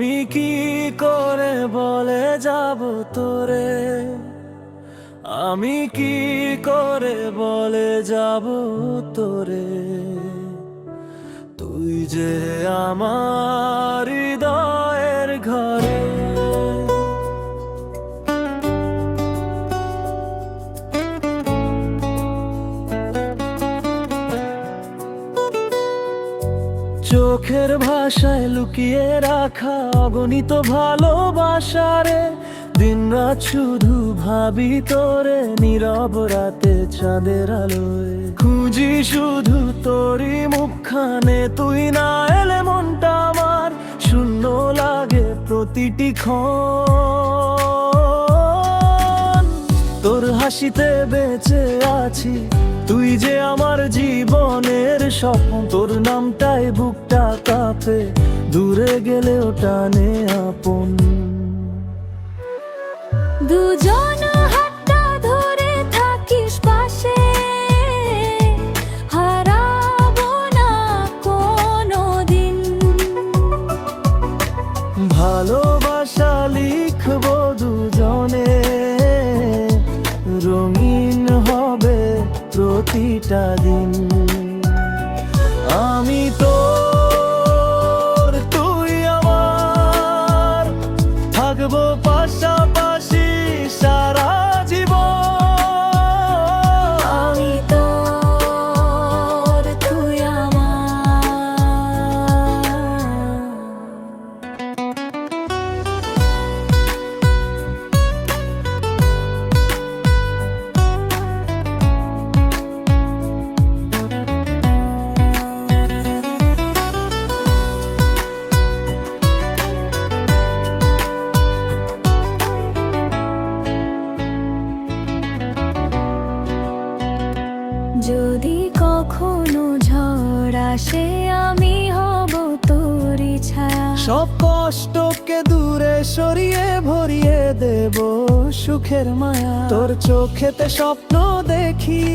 আমি কি করে বলে যাব তোরে, আমি কি করে বলে যাব তোরে, তুই যে আমার হৃদয়ের ঘরে। চোখের ভাষায় লুকিয়ে রাখা অগণিত ভালোবাসারে, দিনরাত শুধু ভাবি তোরে, নীরব রাতে চাঁদের আলোয় খুঁজি শুধু তোরই মুখখানে। তুই না এলে মনটা আমার শূন্য লাগে প্রতিটি ক্ষণ। তোর হাসিতে বেঁচে আছি, তুই যে আমার জীবনের স্বপ্ন। তোর নামটাই বুকটা কাঁপে, দূরে গেলেও টানে আপন। দুজন হাতটা ধরে থাকিস পাশে, হারাবো না কোনোদিন। ভালোবাসা লিখবো দুজনে, রঙিন হবে প্রতিটা দিন। আমি তোর, তুই আমার, থাকবো পাশাপাশি সারা জীবন। আমি তোর, তুই আমার। যদি কখনো ঝড় আসে, আমি হব তোরই ছায়া। সব কষ্টকে দূরে সরিয়ে ভরিয়ে দেব সুখের মায়া। তোর চোখেতে স্বপ্ন দেখি,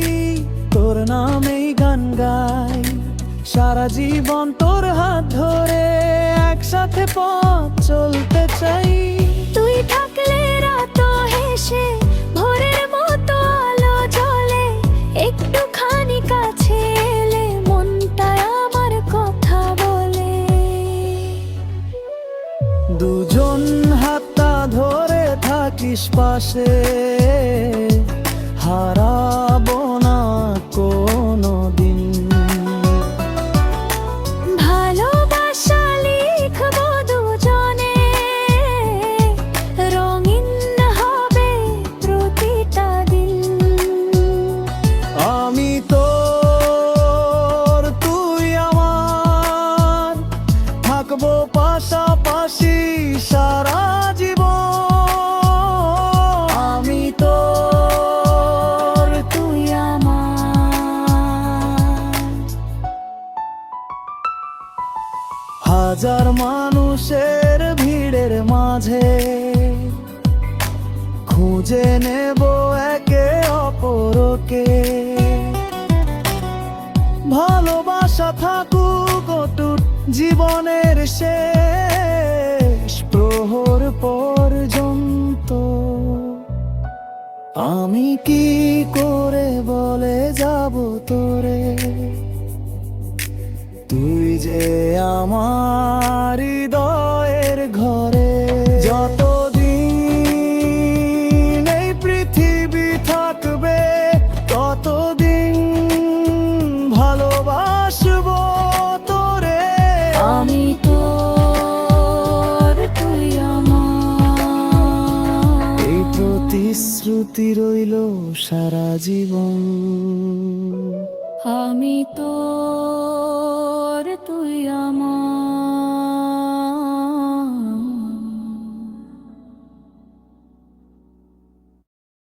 তোর নামেই গান গাই। সারা জীবন তোর হাত ধরে একসাথে পথ চলতে চাই। তুই থাকলে রাত হেসে ভোরের মতো আলো জ্বলে। একটুখানি কাছে এলে মনটা আমার কথা বলে। দুজন হাতটা ধরে থাকিস পাশে, হারাবো না কোনো দিন। ভালোবাসা লিখবো দুজনে, রঙিন হবে প্রতিটা দিন। আমি তোর, তুই আমার, থাকবো পাশাপাশি সারা জীবন। আমি তোর, তুই আমার। হাজার মানুষের ভিড়ের মাঝে খুঁজে নেব একে অপরকে। ভালোবাসা থাকুক অটুট জীবনের শেষ প্রহর পর্যন্ত। আমি কি করে বলে যাব তোরে, তুই যে আমার হৃদয়ের ঘরে। যতদিন এই পৃথিবী থাকবে, ততদিন ভালোবাসবো তোরে। আমি তোর, তুই আমার। এই প্রতিশ্রুতি রইল সারা জীবন। আমি তোর।